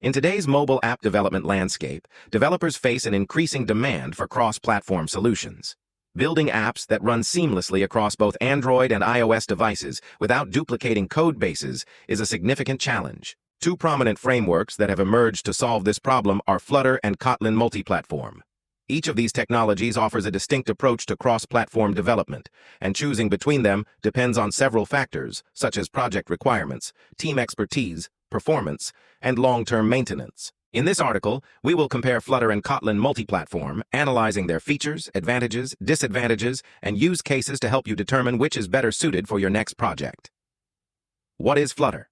In today's mobile app development landscape, developers face an increasing demand for cross-platform solutions. Building apps that run seamlessly across both Android and iOS devices without duplicating code bases is a significant challenge. Two prominent frameworks that have emerged to solve this problem are Flutter and Kotlin Multiplatform. Each of these technologies offers a distinct approach to cross-platform development, and choosing between them depends on several factors, such as project requirements, team expertise, performance, and long-term maintenance. In this article, we will compare Flutter and Kotlin Multiplatform, analyzing their features, advantages, disadvantages, and use cases to help you determine which is better suited for your next project. What is Flutter?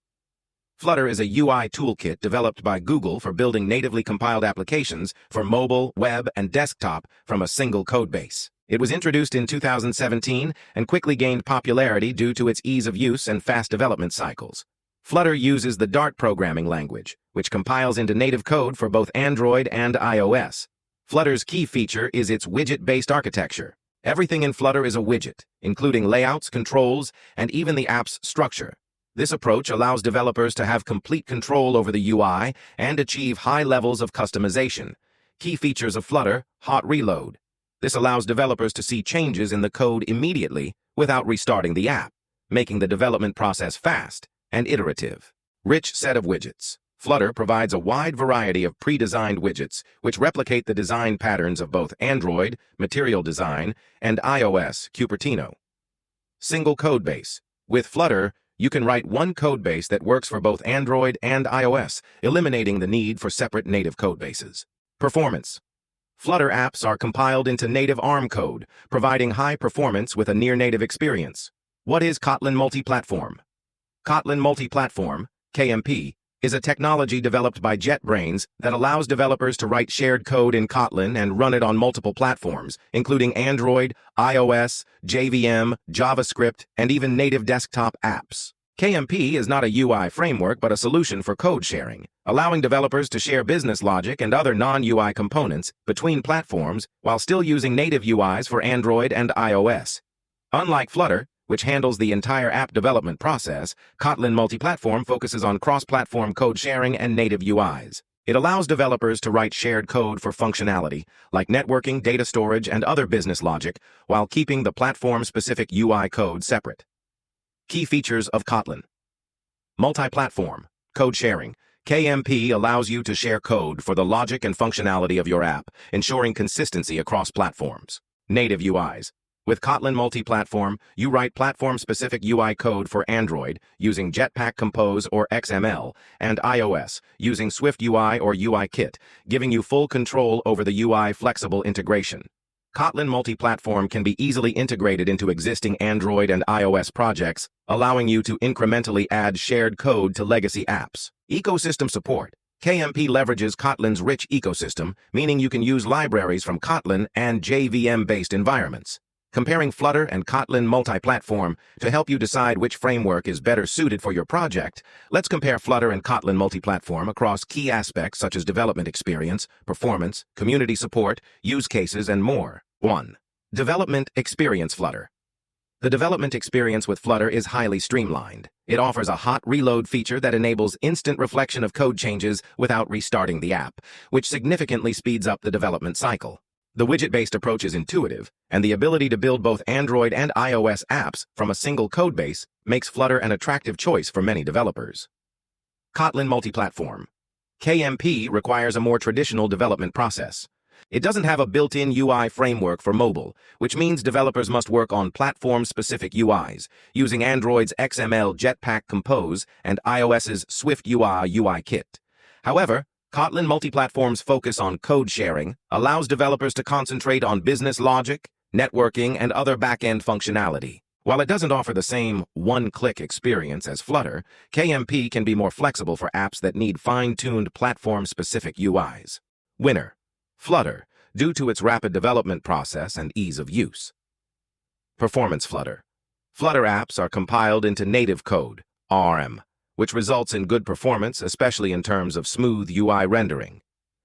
Flutter is a UI toolkit developed by Google for building natively compiled applications for mobile, web, and desktop from a single codebase. It was introduced in 2017 and quickly gained popularity due to its ease of use and fast development cycles. Flutter uses the Dart programming language, which compiles into native code for both Android and iOS. Flutter's key feature is its widget-based architecture. Everything in Flutter is a widget, including layouts, controls, and even the app's structure. This approach allows developers to have complete control over the UI and achieve high levels of customization. Key features of Flutter: hot reload. This allows developers to see changes in the code immediately without restarting the app, making the development process fast and iterative. Rich set of widgets. Flutter provides a wide variety of pre-designed widgets which replicate the design patterns of both Android, Material Design, and iOS, Cupertino. Single codebase. With Flutter, you can write one codebase that works for both Android and iOS, eliminating the need for separate native codebases. Performance. Flutter apps are compiled into native ARM code, providing high performance with a near-native experience. What is Kotlin Multiplatform? Kotlin Multiplatform, KMP, is a technology developed by JetBrains that allows developers to write shared code in Kotlin and run it on multiple platforms, including Android, iOS, JVM, JavaScript, and even native desktop apps. KMP is not a UI framework but a solution for code sharing, allowing developers to share business logic and other non-UI components between platforms while still using native UIs for Android and iOS. Unlike Flutter, which handles the entire app development process, Kotlin Multiplatform focuses on cross-platform code sharing and native UIs. It allows developers to write shared code for functionality, like networking, data storage, and other business logic, while keeping the platform-specific UI code separate. Key features of Kotlin. Multi-platform, code sharing. KMP allows you to share code for the logic and functionality of your app, ensuring consistency across platforms. Native UIs. With Kotlin Multiplatform, you write platform-specific UI code for Android using Jetpack Compose or XML, and iOS using Swift UI or UIKit, giving you full control over the UI flexible integration. Kotlin Multiplatform can be easily integrated into existing Android and iOS projects, allowing you to incrementally add shared code to legacy apps. Ecosystem support. KMP leverages Kotlin's rich ecosystem, meaning you can use libraries from Kotlin and JVM-based environments. Comparing Flutter and Kotlin Multiplatform to help you decide which framework is better suited for your project, let's compare Flutter and Kotlin Multiplatform across key aspects such as development experience, performance, community support, use cases, and more. 1. Development experience. Flutter. The development experience with Flutter is highly streamlined. It offers a hot reload feature that enables instant reflection of code changes without restarting the app, which significantly speeds up the development cycle. The widget-based approach is intuitive, and the ability to build both Android and iOS apps from a single codebase makes Flutter an attractive choice for many developers. Kotlin Multiplatform. KMP requires a more traditional development process. It doesn't have a built-in UI framework for mobile, which means developers must work on platform-specific UIs, using Android's XML Jetpack Compose and iOS's Swift UI UIKit. However, Kotlin Multiplatform's focus on code sharing allows developers to concentrate on business logic, networking, and other back-end functionality. While it doesn't offer the same one-click experience as Flutter, KMP can be more flexible for apps that need fine-tuned platform-specific UIs. Winner. Flutter, due to its rapid development process and ease of use. Performance. Flutter. Flutter apps are compiled into native code, ARM, which results in good performance, especially in terms of smooth UI rendering.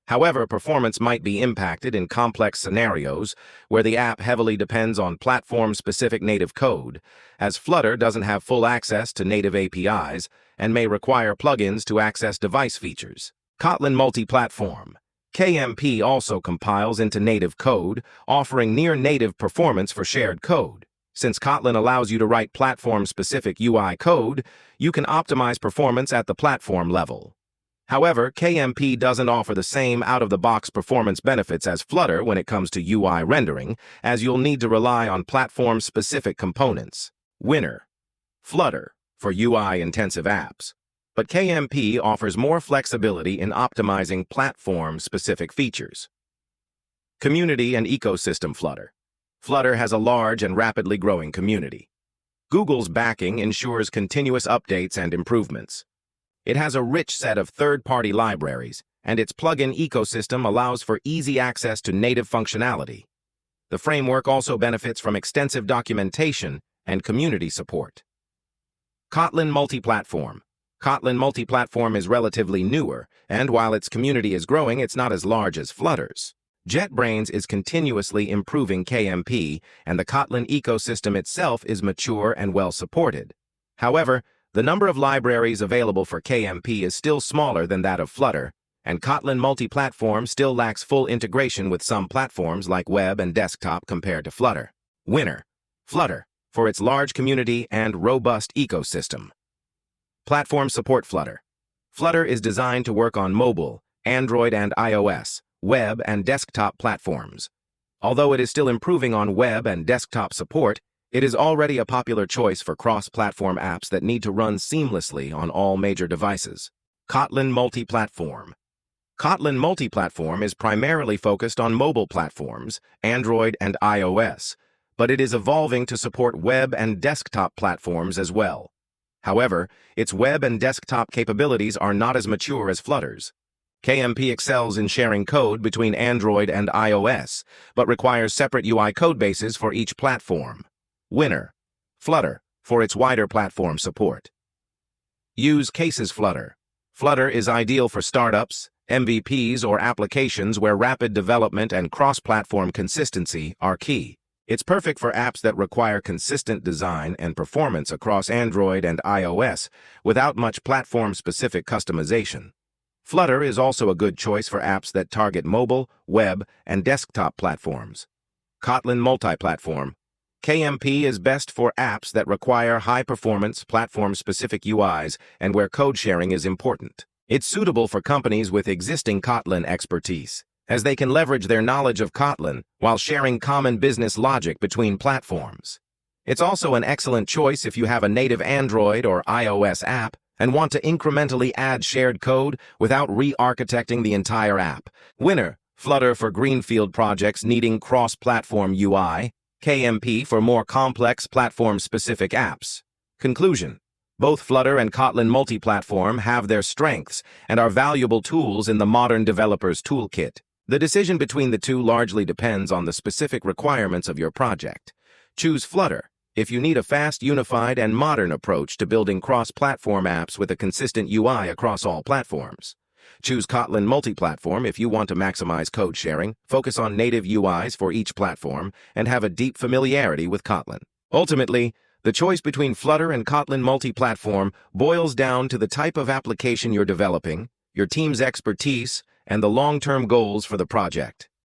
However, performance might be impacted in complex scenarios where the app heavily depends on platform-specific native code, as Flutter doesn't have full access to native APIs and may require plugins to access device features. Kotlin Multiplatform. KMP also compiles into native code, offering near-native performance for shared code. Since Kotlin allows you to write platform-specific UI code, you can optimize performance at the platform level. However, KMP doesn't offer the same out-of-the-box performance benefits as Flutter when it comes to UI rendering, as you'll need to rely on platform-specific components. Winner: Flutter, for UI-intensive apps. But KMP offers more flexibility in optimizing platform-specific features. Community and ecosystem Flutter. Flutter has a large and rapidly growing community. Google's backing ensures continuous updates and improvements. It has a rich set of third-party libraries, and its plugin ecosystem allows for easy access to native functionality. The framework also benefits from extensive documentation and community support. Kotlin Multiplatform. Kotlin Multiplatform is relatively newer, and while its community is growing, it's not as large as Flutter's. JetBrains is continuously improving KMP, and the Kotlin ecosystem itself is mature and well-supported. However, the number of libraries available for KMP is still smaller than that of Flutter, and Kotlin Multiplatform still lacks full integration with some platforms like web and desktop compared to Flutter. Winner: Flutter, for its large community and robust ecosystem. Platform support Flutter. Flutter is designed to work on mobile, Android and iOS, web and desktop platforms. Although it is still improving on web and desktop support, it is already a popular choice for cross-platform apps that need to run seamlessly on all major devices. Kotlin Multiplatform. Kotlin Multiplatform is primarily focused on mobile platforms, Android and iOS, but it is evolving to support web and desktop platforms as well. However, its web and desktop capabilities are not as mature as Flutter's. KMP excels in sharing code between Android and iOS, but requires separate UI codebases for each platform. Winner: Flutter, for its wider platform support. Use cases Flutter. Flutter is ideal for startups, MVPs, or applications where rapid development and cross-platform consistency are key. It's perfect for apps that require consistent design and performance across Android and iOS without much platform-specific customization. Flutter is also a good choice for apps that target mobile, web, and desktop platforms. Kotlin Multiplatform. KMP is best for apps that require high-performance, platform-specific UIs and where code sharing is important. It's suitable for companies with existing Kotlin expertise, as they can leverage their knowledge of Kotlin while sharing common business logic between platforms. It's also an excellent choice if you have a native Android or iOS app and want to incrementally add shared code without re-architecting the entire app. Winner: Flutter for greenfield projects needing cross-platform UI, KMP for more complex platform-specific apps. Conclusion: both Flutter and Kotlin Multiplatform have their strengths and are valuable tools in the modern developer's toolkit. The decision between the two largely depends on the specific requirements of your project. Choose Flutter if you need a fast, unified, and modern approach to building cross-platform apps with a consistent UI across all platforms. Choose Kotlin Multiplatform if you want to maximize code sharing, focus on native UIs for each platform, and have a deep familiarity with Kotlin. Ultimately, the choice between Flutter and Kotlin Multiplatform boils down to the type of application you're developing, your team's expertise, and the long-term goals for the project.